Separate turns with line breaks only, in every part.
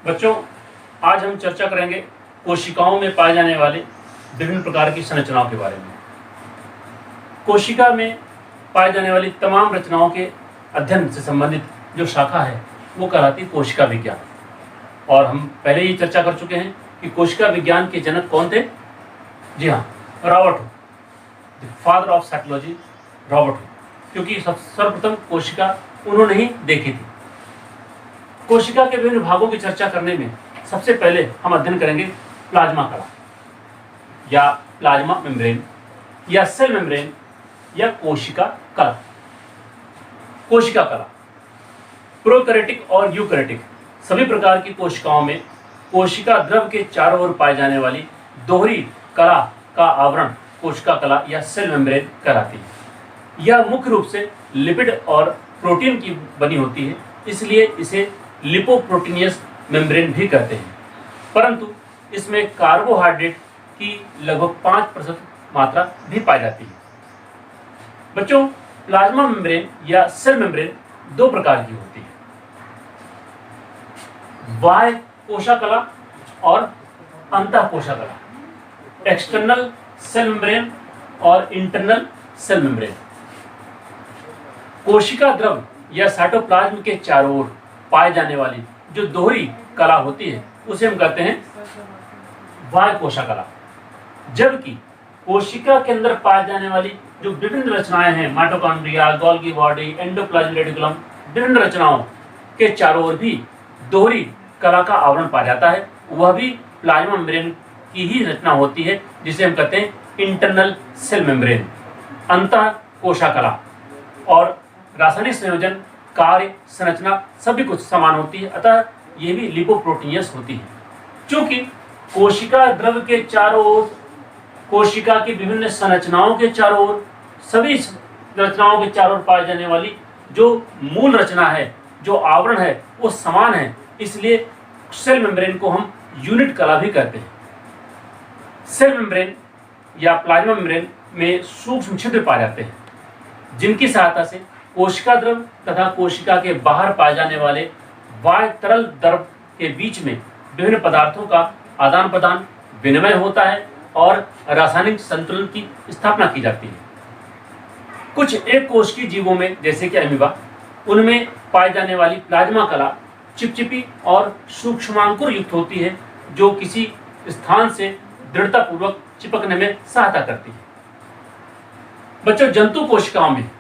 बच्चों, आज हम चर्चा करेंगे कोशिकाओं में पाए जाने वाले विभिन्न प्रकार की संरचनाओं के बारे में। कोशिका में पाए जाने वाली तमाम रचनाओं के अध्ययन से संबंधित जो शाखा है वो कहलाती है कोशिका विज्ञान। और हम पहले ही चर्चा कर चुके हैं कि कोशिका विज्ञान के जनक कौन थे। जी हाँ, Robert Hooke, the father of psychology Robert Hooke, क्योंकि सर्वप्रथम कोशिका उन्होंने ही देखी थी। कोशिका के विभिन्न भागों की चर्चा करने में सबसे पहले हम अध्ययन करेंगे प्लाज्मा कला या प्लाज्मा मेम्ब्रेन या सेल मेम्ब्रेन या कोशिका कला। कोशिका कला प्रोकैरियोटिक और यूकैरियोटिक सभी प्रकार की कोशिकाओं में कोशिका द्रव के चारों ओर पाई जाने वाली दोहरी कला का आवरण कोशिका कला या सेल मेम्ब्रेन कहलाती है। यह मुख्य रूप से लिपिड और प्रोटीन की बनी होती है, इसलिए इसे लिपोप्रोटीनियस मेम्ब्रेन भी कहते हैं, परंतु इसमें कार्बोहाइड्रेट की लगभग 5% मात्रा भी पाई जाती है। बच्चों, प्लाज्मा मेम्ब्रेन या सेल मेम्ब्रेन दो प्रकार की होती है, बाह्य कोशिका और अंतः कोशिका। एक्सटर्नल सेल मेम्ब्रेन और इंटरनल सेल मेम्ब्रेन। कोशिका द्रव या साइटोप्लाज्म के चारों ओर पाए जाने वाली जो दोहरी कला होती है उसे हम कहते हैं बाह्य कोशिका। जबकि कोशिका के अंदर पाए जाने वाली जो विभिन्न रचनाएं हैं, mitochondria, Golgi body, endoplasmic reticulum, विभिन्न रचनाओं के चारों ओर भी दोहरी कला का आवरण पाया जाता है, वह भी प्लाज्मा मेम्ब्रेन की ही रचना होती है, जिसे हम कहते हैं इंटरनल सेल मेम्ब्रेन। अंतः कोशिका और रासायनिक संयोजन, कार्य, संरचना सभी कुछ समान होती है, अतः ये भी लिपोप्रोटीनियस होती है। क्योंकि कोशिका द्रव के चारों ओर, कोशिका की विभिन्न संरचनाओं के चारों ओर, सभी रचनाओं के चारों ओर पाई जाने वाली जो मूल रचना है, जो आवरण है, वो समान है, इसलिए सेल मेम्ब्रेन को हम यूनिट कला भी कहते हैं। सेल मेम्ब्रेन या प्लाज्मा मेम्ब्रेन में सूक्ष्म छिद्र पाए जाते हैं, जिनकी सहायता से कोशिका द्रव तथा कोशिका के बाहर पाए जाने वाले बाह्य तरल द्रव के बीच में विभिन्न पदार्थों का आदान प्रदान, विनिमय होता है और रासायनिक संतुलन की स्थापना की जाती है। कुछ एक कोशिकीय जीवों में, जैसे कि अमीबा, उनमें पाई जाने वाली प्लाज्मा कला चिपचिपी और सूक्ष्मांकुर युक्त होती है, जो किसी स्थान से दृढ़तापूर्वक चिपकने में सहायता करती है। बच्चों, जंतु कोशिकाओं में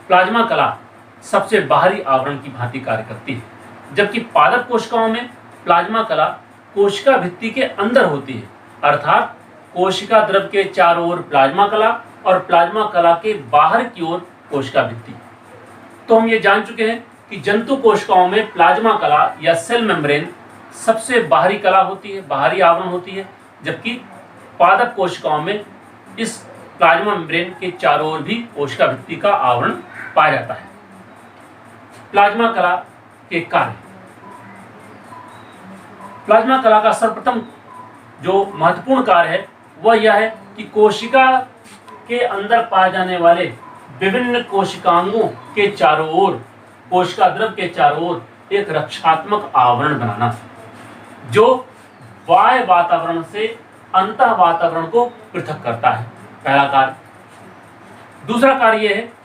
प्लाज्मा कला सबसे बाहरी आवरण की भांति कार्य करती है, जबकि पादप कोशिकाओं में प्लाज्मा कला कोशिका भित्ति के अंदर होती है, अर्थात कोशिका द्रव के चारों ओर प्लाज्मा कला और प्लाज्मा कला के बाहर की ओर कोशिका भित्ति। तो हम ये जान चुके हैं कि जंतु कोशिकाओं में प्लाज्मा कला या सेल मेम्ब्रेन सबसे बाहरी कला होती है, बाहरी आवरण होती है, जबकि पादप कोशिकाओं में इस प्लाज्मा मेम्ब्रेन के चारों ओर भी कोशिका भित्ति का आवरण पाया जाता है। प्लाज्मा कला के कार्य। प्लाज्मा कला का सर्वप्रथम जो महत्वपूर्ण कार्य है वह यह है कि कोशिका के अंदर पाए जाने वाले विभिन्न कोशिकांगों के चारों ओर, कोशिका द्रव के चारों ओर एक रक्षात्मक आवरण बनाना, जो बाह्य वातावरण से अंतः वातावरण को पृथक करता है, पहला कार्य। दूसरा कार्य यह है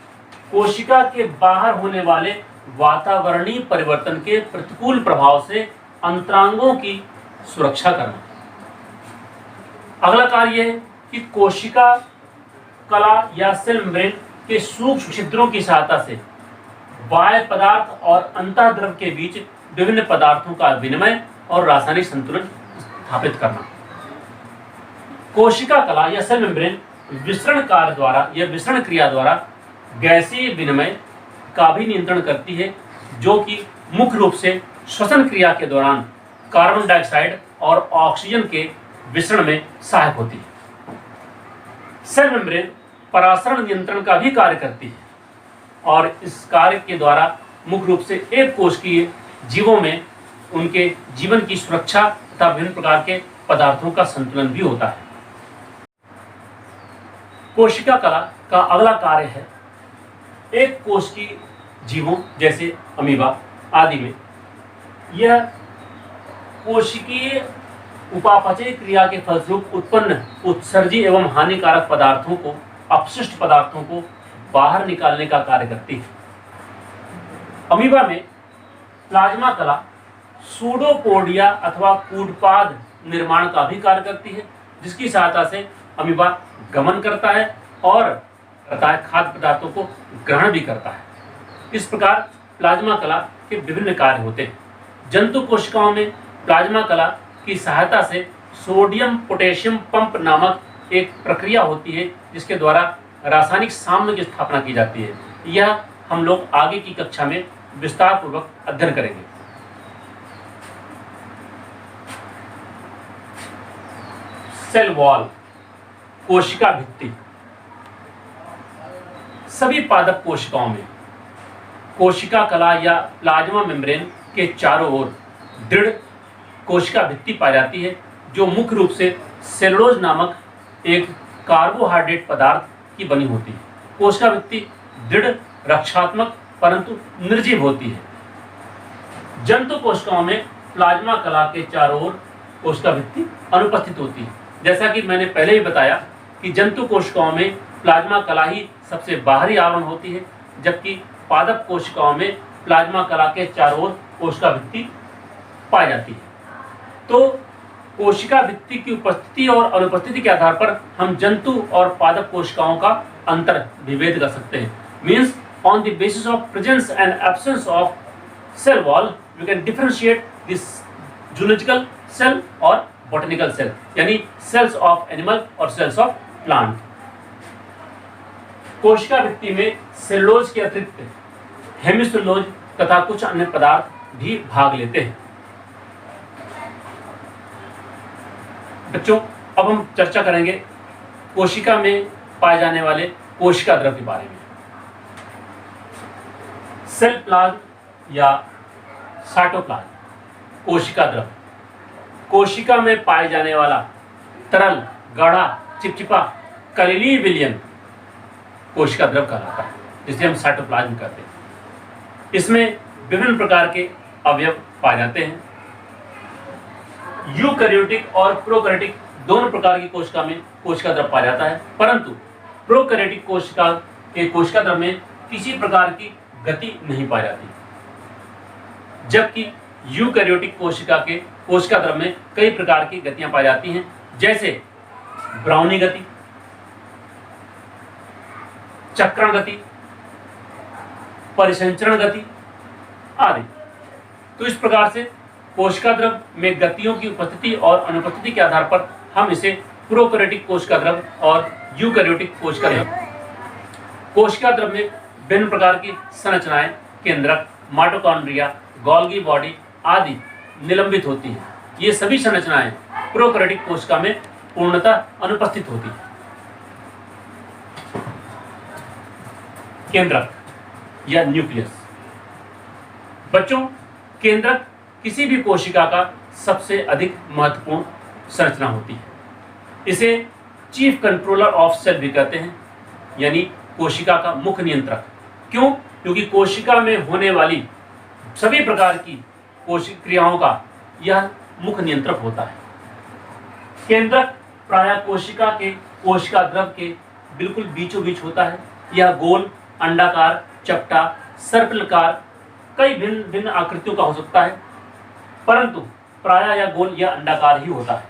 कोशिका के बाहर होने वाले वातावरणीय परिवर्तन के प्रतिकूल प्रभाव से अंतरांगों की सुरक्षा करना। अगला कार्य यह है कि कोशिका कला या सेल मेम्ब्रेन के सूक्ष्म छिद्रों की सहायता से बाह्य पदार्थ और अंतः द्रव के बीच विभिन्न पदार्थों का विनिमय और रासायनिक संतुलन स्थापित करना। कोशिका कला या सेल मेम्ब्रेन विसरण कार्य द्वारा या विसरण क्रिया द्वारा गैसीय विनिमय का भी नियंत्रण करती है, जो कि मुख्य रूप से श्वसन क्रिया के दौरान कार्बन डाइऑक्साइड और ऑक्सीजन के विसरण में सहायक होती है। सेल मेम्ब्रेन परासरण नियंत्रण का भी कार्य करती है और इस कार्य के द्वारा मुख्य रूप से एक कोशिकीय जीवों में उनके जीवन की सुरक्षा तथा विभिन्न प्रकार के पदार्थों का संतुलन भी होता है। कोशिका कला का अगला कार्य है एक कोशिकीय जीवों जैसे अमीबा आदि में यह कोशिकीय उपापचय क्रिया के फलस्वरूप उत्पन्न उत्सर्जी एवं हानिकारक पदार्थों को, अपशिष्ट पदार्थों को बाहर निकालने का कार्य करती है। अमीबा में प्लाज्मा कला सूडोपोडिया अथवा कूटपाद निर्माण का भी कार्य करती है, जिसकी सहायता से अमीबा गमन करता है और खाद्य पदार्थों को ग्रहण भी करता है। इस प्रकार प्लाज्मा कला के विभिन्न कार्य होते हैं। जंतु कोशिकाओं में प्लाज्मा कला की सहायता से सोडियम पोटेशियम पंप नामक एक प्रक्रिया होती है, जिसके द्वारा रासायनिक साम्य की स्थापना की जाती है। यह हम लोग आगे की कक्षा में विस्तार पूर्वक अध्ययन करेंगे। सेल वॉल, कोशिका भित्ति। सभी पादप कोशिकाओं में कोशिका कला या प्लाज्मा मेम्ब्रेन के चारों ओर दृढ़ कोशिका भित्ति पाई जाती है, जो मुख्य रूप से सेलुलोज नामक एक कार्बोहाइड्रेट पदार्थ की बनी होती है। कोशिका भित्ति दृढ़, रक्षात्मक परंतु निर्जीव होती है। जंतु कोशिकाओं में प्लाज्मा कला के चारों ओर कोशिका भित्ति अनुपस्थित होती है। जैसा कि मैंने पहले ही बताया कि जंतु कोशिकाओं में प्लाज्मा कला ही सबसे बाहरी आवरण होती है, जबकि पादप कोशिकाओं में प्लाज्मा कला के चारों ओर कोशिका भित्ति पाई जाती है। तो कोशिका भित्ति की उपस्थिति और अनुपस्थिति के आधार पर हम जंतु और पादप कोशिकाओं का अंतर विभेद कर सकते हैं। Means on the basis of presence and absence of cell wall we can differentiate this zoological cell और बॉटनिकल सेल, यानी सेल्स ऑफ एनिमल और सेल्स ऑफ प्लांट। कोशिका भित्ति में सेलुलोज के अतिरिक्त हेमिसेलुलोज तथा कुछ अन्य पदार्थ भी भाग लेते हैं। बच्चों, अब हम चर्चा करेंगे कोशिका में पाए जाने वाले कोशिका द्रव के बारे में। सेल प्लाज्म या साइटोप्लाज्म, कोशिका द्रव। कोशिका में पाए जाने वाला तरल, गाढ़ा, चिपचिपा, कलिलीय विलयन कोशिका द्रव कहलाता है, जिसे हम साइटोप्लाज्म कहते हैं। इसमें विभिन्न प्रकार के अवयव पाए जाते हैं। यूकैरियोटिक और प्रोकैरियोटिक दोनों प्रकार की कोशिका में कोशिका द्रव पाया जाता है, परंतु प्रोकैरियोटिक कोशिका के कोशिका द्रव में किसी प्रकार की गति नहीं पाई जाती, जबकि यूकैरियोटिक कोशिका के कोशिका द्रव में कई प्रकार की गतियां पाई जाती हैं, जैसे ब्राउनी गति, चक्रण गति, परिसंचरण गति आदि। तो इस प्रकार से कोशिका द्रव में गतियों की उपस्थिति और अनुपस्थिति के आधार पर हम इसे प्रोकैरियोटिक कोशिका द्रव और यूकैरियोटिक कोशिका द्रव। कोशिका द्रव में विभिन्न प्रकार की संरचनाएं, केंद्रक, माइटोकॉन्ड्रिया, गोल्गी बॉडी आदि निलंबित होती हैं। ये सभी संरचनाएं प्रोकैरियोटिक कोशिका में पूर्णतः अनुपस्थित होती हैं। केंद्रक या न्यूक्लियस। बच्चों, केंद्रक किसी भी कोशिका का सबसे अधिक महत्वपूर्ण संरचना होती है। इसे चीफ कंट्रोलर ऑफ सेल भी कहते हैं, यानी कोशिका का मुख्य नियंत्रक। क्यों? क्योंकि कोशिका में होने वाली सभी प्रकार की कोशिका क्रियाओं का यह मुख्य नियंत्रक होता है। केंद्रक प्रायः कोशिका के कोशिका द्रव के बिल्कुल बीचों बीच होता है। यह गोल, अंडाकार, चपटा, सर्पिलकार, कई भिन्न भिन्न आकृतियों का हो सकता है, परंतु प्रायः यह गोल या अंडाकार ही होता है।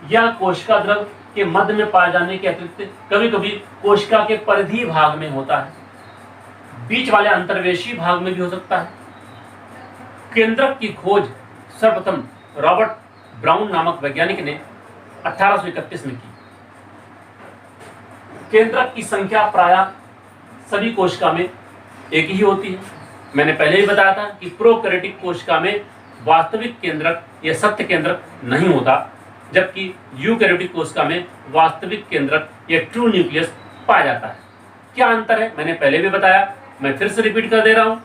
यह कोशिका द्रव के मध्य में पाए जाने के अतिरिक्त कभी कभी कोशिका के परिधीय भाग में होता है, बीच वाले अंतर्वेशी भाग में भी हो सकता है। केंद्रक की खोज सर्वप्रथम रॉबर्ट ब्राउन नामक वैज्ञानिक ने 1831 में की। केंद्रक की संख्या प्रायः सभी कोशिका में एक ही होती है। मैंने पहले ही बताया था कि प्रोकैरियोटिक कोशिका में वास्तविक केंद्रक या सत्य केंद्रक नहीं होता, जबकि यूकैरियोटिक कोशिका में वास्तविक केंद्रक या ट्रू न्यूक्लियस पाया जाता है। क्या अंतर है? मैंने पहले भी बताया, मैं फिर से रिपीट कर दे रहा हूं।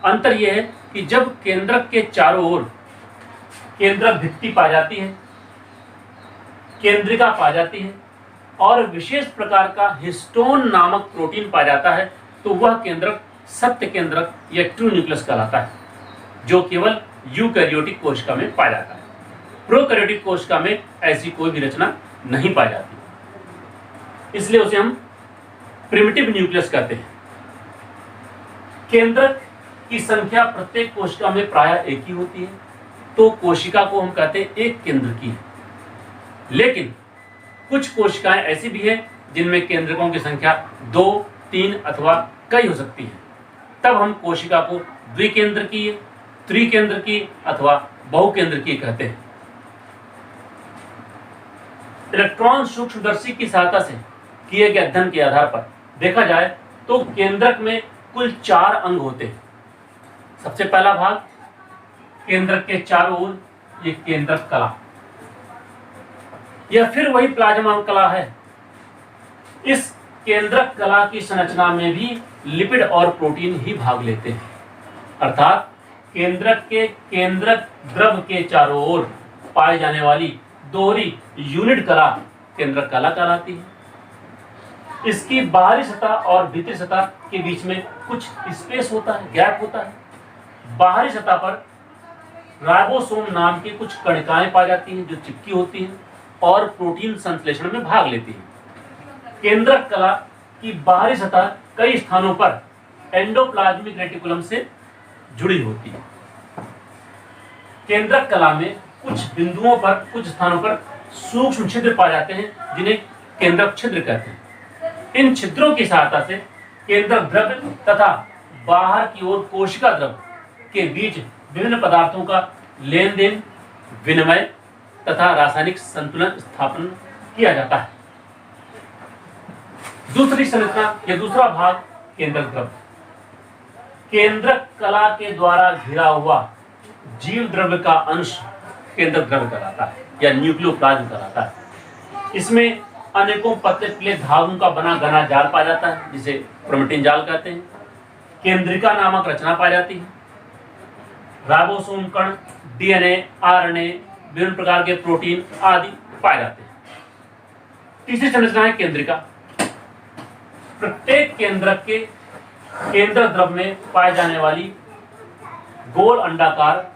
अंतर यह है कि जब केंद्रक के चारों ओर केंद्रक भित्ति पाई जाती है, केंद्रिका पाई जाती है और विशेष प्रकार का हिस्टोन नामक प्रोटीन पाया जाता है, तो वह केंद्रक सत्य केंद्रक या ट्रू न्यूक्लियस कहलाता है, जो केवल यूकैरियोटिक कोशिका में पाया जाता है। प्रोकैरियोटिक कोशिका में ऐसी कोई भी रचना नहीं पाई जाती, इसलिए उसे हम प्रिमिटिव न्यूक्लियस कहते हैं। केंद्रक की संख्या प्रत्येक कोशिका में प्रायः एक ही होती है, तो कोशिका को हम कहते हैं एक केंद्र की है। लेकिन कुछ कोशिकाएं ऐसी भी हैं जिनमें केंद्रकों की संख्या 2, 3 अथवा कई हो सकती है, तब हम कोशिका को द्विकेंद्र की, त्रिकेंद्र की अथवा बहुकेंद्र की कहते हैं। इलेक्ट्रॉन सूक्ष्मदर्शी की सहायता से किए गए अध्ययन के आधार पर देखा जाए तो केंद्रक में कुल 4 अंग होते हैं। सबसे पहला भाग केंद्रक के चारों ओर ये केंद्रक कला, यह फिर वही प्लाज्मा कला है। इस केंद्रक कला की संरचना में भी लिपिड और प्रोटीन ही भाग लेते हैं, अर्थात केंद्रक के केंद्रक द्रव के चारों ओर पाई जाने वाली दोहरी यूनिट कला केंद्रक कला कहलाती है। इसकी बाहरी सतह और भीतरी सतह के बीच में कुछ स्पेस होता है, गैप होता है। बाहरी सतह पर राइबोसोम नाम की कुछ कणिकाएं पाई जाती हैं जो चिपकी होती हैं और प्रोटीन संश्लेषण में भाग लेती हैं। केंद्रक कला की बाहरी सतह कई स्थानों पर एंडोप्लाज्मिक रेटिकुलम से जुड़ी होती है। केंद्रक कला में कुछ बिंदुओं पर, कुछ स्थानों पर सूक्ष्म छिद्र पाए जाते हैं जिन्हें केंद्रक छिद्र कहते हैं। इन छिद्रों की सहायता से केंद्रक द्रव तथा बाहर की ओर कोशिका द्रव के बीच विभिन्न पदार्थों का लेन देन, विनिमय तथा रासायनिक संतुलन स्थापन किया जाता है। दूसरी संरचना या दूसरा भाग केंद्रक द्रव। केंद्रक कला के द्वारा घिरा हुआ जीव द्रव्य का अंश केंद्रक द्रव्य कहलाता है या न्यूक्लियोप्लाज्म कहलाता है। इसमें अनेकों पतले पतले धागों का बना घना जाल पाया जाता है जिसे क्रोमेटिन जाल कहते हैं। केंद्रिका नामक रचना पाई जाती है। राइबोसोम कण, डीएनए, आरएनए, विभिन्न प्रकार के प्रोटीन आदि पाए जाते हैं। तीसरी संरचना है केंद्रिका। प्रत्येक केंद्रक के केंद्र द्रव में पाए जाने वाली गोल अंडाकार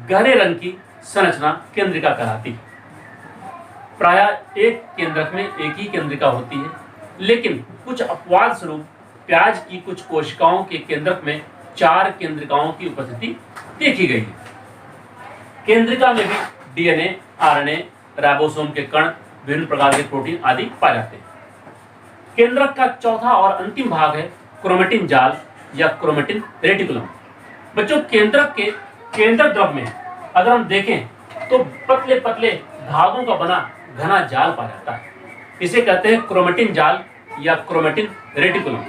गहरे रंग की संरचना केंद्रिका कहलाती है। प्रायः एक केंद्रक में एक ही केंद्रिका होती है, लेकिन कुछ अपवाद स्वरूप प्याज की कुछ कोशिकाओं के केंद्रक में 4 केंद्रिकाओं की उपस्थिति देखी गई है। केंद्रिका में भी डीएनए, आरएनए, राइबोसोम के कण, विभिन्न प्रकार के प्रोटीन आदि पाए जाते हैं। केंद्रक का चौथा और अंतिम भाग है क्रोमेटिन जाल या क्रोमेटिन रेटिकुलम। बच्चों, केंद्रक के केंद्र द्रव में अगर हम देखें तो पतले पतले धागों का बना घना जाल पाया जाता है। इसे कहते हैं क्रोमेटिन जाल या क्रोमेटिन रेटिकुलम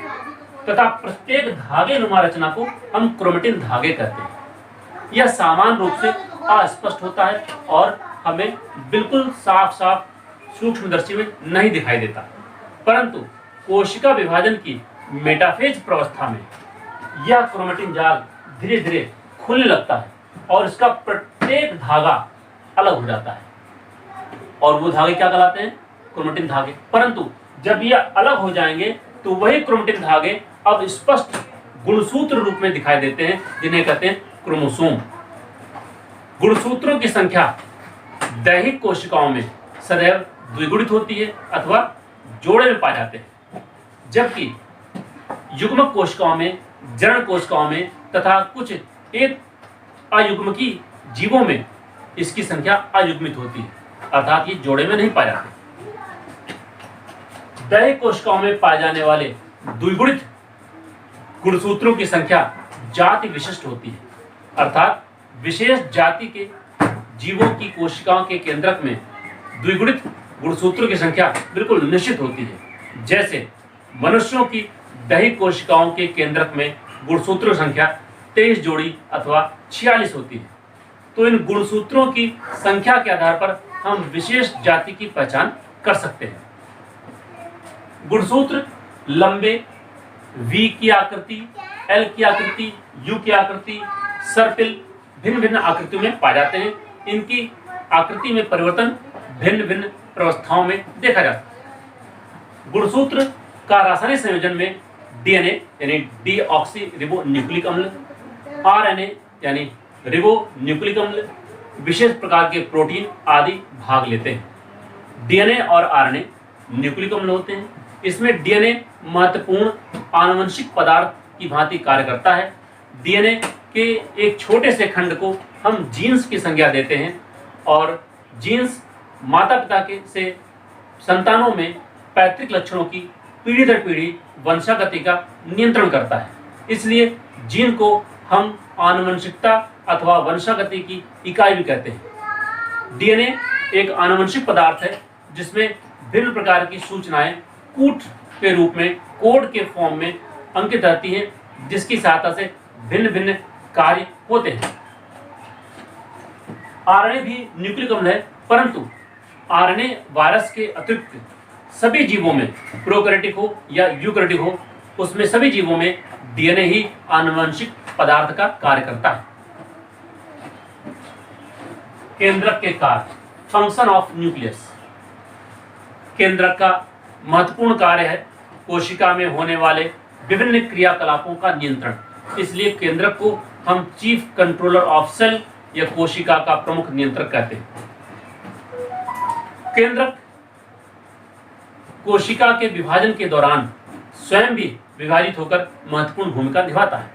तथा प्रत्येक धागे नुमा रचना को हम क्रोमेटिन धागे कहते हैं। यह सामान्य रूप से अस्पष्ट होता है और हमें बिल्कुल साफ साफ सूक्ष्मदर्शी में नहीं दिखाई देता, परंतु कोशिका विभाजन की मेटाफेज प्रावस्था में यह क्रोमेटिन जाल धीरे धीरे खुलने लगता है और इसका प्रत्येक धागा अलग हो जाता है और वो धागे क्या कहलाते हैं? क्रोमेटिन धागे। परंतु जब ये अलग हो जाएंगे तो वही क्रोमेटिन धागे अब स्पष्ट गुणसूत्र रूप में दिखाई देते हैं जिन्हें कहते हैं क्रोमोसोम। गुणसूत्रों की संख्या दैहिक कोशिकाओं में सदैव द्विगुणित होती है अथवा जोड़े में पाए जाते हैं, जबकि युग्मक कोशिकाओं में, जरण कोशिकाओं में तथा कुछ एक अयुग्मकी जीवों में इसकी संख्या अयुग्मित होती है, अर्थात ये जोड़े में नहीं पाए जाते। दैहिक कोशिकाओं में पाए जाने वाले द्विगुणित गुणसूत्रों की संख्या जाति विशिष्ट होती है, अर्थात विशेष जाति के जीवों की कोशिकाओं के केंद्रक में द्विगुणित गुणसूत्रों की संख्या बिल्कुल निश्चित होती है। जैसे मनुष्यों की दैहिक कोशिकाओं के केंद्रक में गुणसूत्रों की संख्या 23 जोड़ी अथवा 46 होती है। तो इन गुणसूत्रों की संख्या के आधार पर हम विशेष जाति की पहचान कर सकते हैं। गुणसूत्र लंबे, वी की आकृति, एल की आकृति, यू की आकृति, सर्पिल भिन्न भिन्न आकृतियों में पाए जाते हैं। इनकी आकृति में परिवर्तन भिन्न भिन्न प्रावस्थाओं में देखा जाता है। गुणसूत्र का रासायनिक संयोजन में डीएनए यानी डीऑक्सी रिबो न्यूक्लिक अम्ल, आरएनए यानी रिबोन्यूक्लिक अम्ल, विशेष प्रकार के प्रोटीन आदि भाग लेते हैं। डीएनए और आरएनए न्यूक्लिक अम्ल होते हैं। इसमें डीएनए महत्वपूर्ण आनुवंशिक पदार्थ की भांति कार्य करता है। डीएनए के एक छोटे से खंड को हम जीन्स की संज्ञा देते हैं और जीन्स माता पिता के से संतानों में पैतृक लक्षणों की पीढ़ी दर पीढ़ी वंशागति का नियंत्रण करता है। इसलिए जीन को हम आनुवंशिकता अथवा वंशागति की इकाई भी कहते हैं। डीएनए एक आनुवंशिक पदार्थ है जिसमें भिन्न प्रकार की सूचनाएं कूट के रूप में कोड के फॉर्म में अंकित रहती हैं, जिसकी सहायता से भिन्न भिन्न कार्य होते हैं। आरएनए भी न्यूक्लिक अम्ल है, परंतु आरएनए वायरस के अतिरिक्त सभी जीवों में, प्रोकैरियोटिक हो या यूकैरियोटिक हो, उसमें सभी जीवों में डीएनए ही आनुवंशिक पदार्थ का कार्य करता है। केंद्रक के कार्य, फंक्शन ऑफ न्यूक्लियस। केंद्रक का महत्वपूर्ण कार्य है कोशिका में होने वाले विभिन्न क्रियाकलापों का नियंत्रण। इसलिए केंद्रक को हम चीफ कंट्रोलर ऑफ सेल या कोशिका का प्रमुख नियंत्रक कहते हैं। केंद्रक कोशिका के विभाजन के दौरान स्वयं भी विभाजित होकर महत्वपूर्ण भूमिका निभाता है।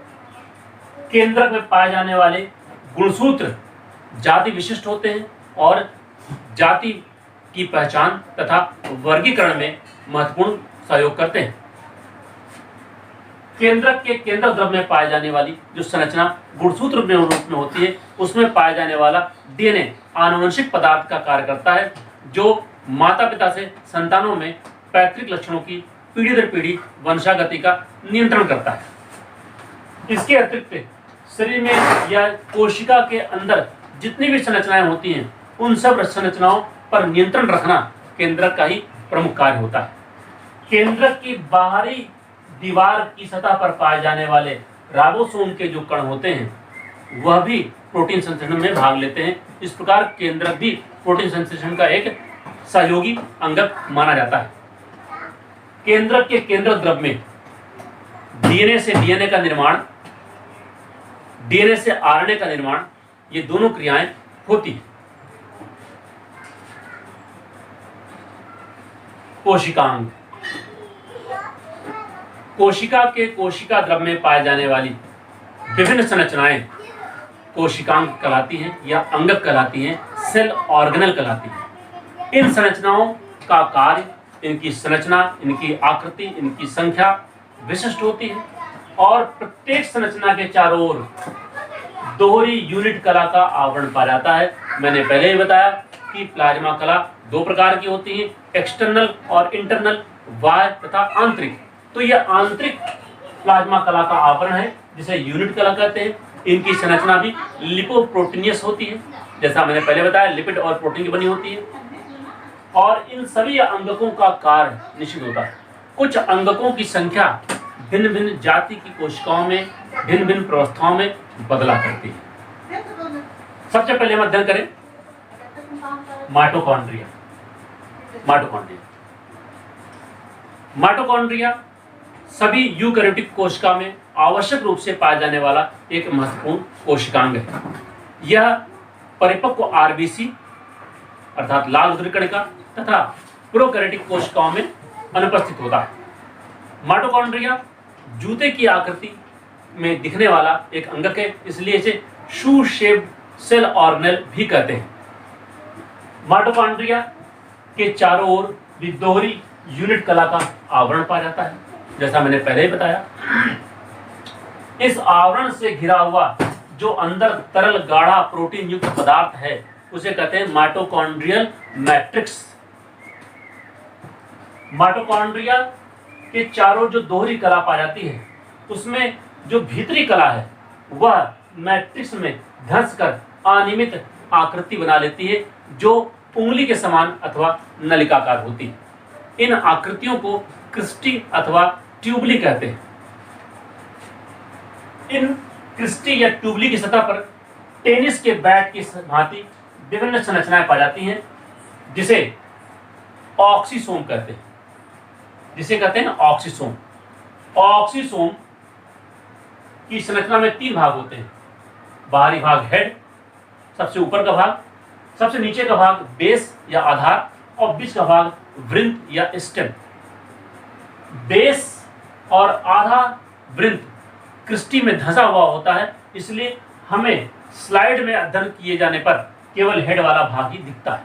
केंद्रक में पाए जाने वाले गुणसूत्र जाति विशिष्ट होते हैं और जाति की पहचान तथा वर्गीकरण में महत्वपूर्ण सहयोग करते हैं। केंद्रक के केंद्रक द्रव्य में पाए जाने वाली जो संरचना गुणसूत्र में रूप में होती है, उसमें पाया जाने वाला डीएनए आनुवंशिक पदार्थ का कार्य करता है, जो माता पिता से संतानों में पैतृक लक्षणों की पीढ़ी दर पीढ़ी वंशागति का नियंत्रण करता है। इसके अतिरिक्त शरीर में या कोशिका के अंदर जितनी भी संरचनाएं होती हैं, उन सब संरचनाओं पर नियंत्रण रखना केंद्रक का ही प्रमुख कार्य होता है। केंद्रक की बाहरी दीवार की सतह पर पाए जाने वाले राइबोसोम के जो कण होते हैं, वह भी प्रोटीन संश्लेषण में भाग लेते हैं। इस प्रकार केंद्रक भी प्रोटीन संश्लेषण का एक सहयोगी अंगक माना जाता है। केंद्रक के केंद्रक द्रव्य में डीएनए से डीएनए का निर्माण, डीएनए से आरएनए का निर्माण, ये दोनों क्रियाएं होती हैं। कोशिकांग। कोशिका के कोशिका द्रव्य में पाए जाने वाली विभिन्न संरचनाएं कोशिकांग कहलाती हैं या अंगक कहलाती हैं, सेल ऑर्गेनल कहलाती हैं। इन संरचनाओं का कार्य, इनकी संरचना, इनकी आकृति, इनकी संख्या विशिष्ट होती है और प्रत्येक संरचना के चारों ओर दोहरी यूनिट कला का आवरण पाया जाता है। मैंने पहले ही बताया कि प्लाज्मा कला दो प्रकार की होती है, एक्सटर्नल और इंटरनल, बाह्य तथा आंतरिक। तो यह आंतरिक प्लाज्मा कला का आवरण है जिसे यूनिट कला कहते हैं। इनकी संरचना भी लिपोप्रोटीनियस होती है, जैसा मैंने पहले बताया, लिपिड और प्रोटीन की बनी होती है। और इन सभी अंगकों का कार्य निश्चित होता है। कुछ अंगकों की संख्या भिन्न भिन्न जाति की कोशिकाओं में भिन्न भिन्न प्रवस्थाओं में बदला करती है। सबसे पहले हम अध्ययन करें माइटोकॉन्ड्रिया। माइटोकॉन्ड्रिया सभी यूकैरियोटिक कोशिका में आवश्यक रूप से पाया जाने वाला एक महत्वपूर्ण कोशिकांग है। यह परिपक्व आरबीसी अर्थात लाल उदरीकणिका तथा प्रोकैरियोटिक कोशिकाओं में अनुपस्थित होता है। माइटोकॉन्ड्रिया जूते की आकृति में दिखने वाला एक अंगक है, इसलिए इसे शू शेप्ड सेल ऑर्गेनेल भी कहते हैं। माइटोकॉन्ड्रिया के चारों ओर भी दोहरी यूनिट कला का आवरण पाया जाता है, जैसा मैंने पहले ही बताया। इस आवरण से घिरा हुआ जो अंदर तरल गाढ़ा प्रोटीन युक्त पदार्थ है, उसे कहते हैं माइटोकॉन्ड्रियल मैट्रिक्स। माइटोकॉन्ड्रिया के चारों जो दोहरी कला पाई जाती है, उसमें जो भीतरी कला है वह मैट्रिक्स में धंस कर अनियमित आकृति बना लेती है, जो उंगली के समान अथवा नलिकाकार होती है। इन आकृतियों को क्रिस्टी अथवा ट्यूबली कहते हैं। इन क्रिस्टी या ट्यूबली की सतह पर टेनिस के बैट की भांति विभिन्न संरचनाएं पाई जाती हैं, जिसे ऑक्सीसोम कहते हैं। ऑक्सीसोम की संरचना में तीन भाग होते हैं। बाहरी भाग हेड, सबसे ऊपर का भाग, सबसे नीचे का भाग बेस या आधार, और बीच का भाग वृंत या स्टेम। बेस और आधा वृंत क्रिस्टी में धंसा हुआ होता है, इसलिए हमें स्लाइड में अध्ययन किए जाने पर केवल हेड वाला भाग ही दिखता है।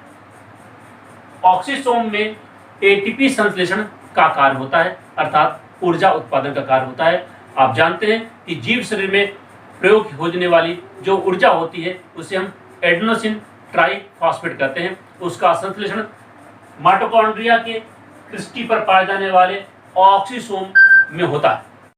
ऑक्सीसोम में एटीपी संश्लेषण का कार्य होता है, अर्थात ऊर्जा उत्पादन का कार्य होता है। आप जानते हैं कि जीव शरीर में प्रयोग होने वाली जो ऊर्जा होती है उसे हम एडेनोसिन ट्राइफॉस्फेट कहते हैं। उसका संश्लेषण माइटोकॉन्ड्रिया के क्रिस्टी पर पाए जाने वाले ऑक्सीसोम में होता है।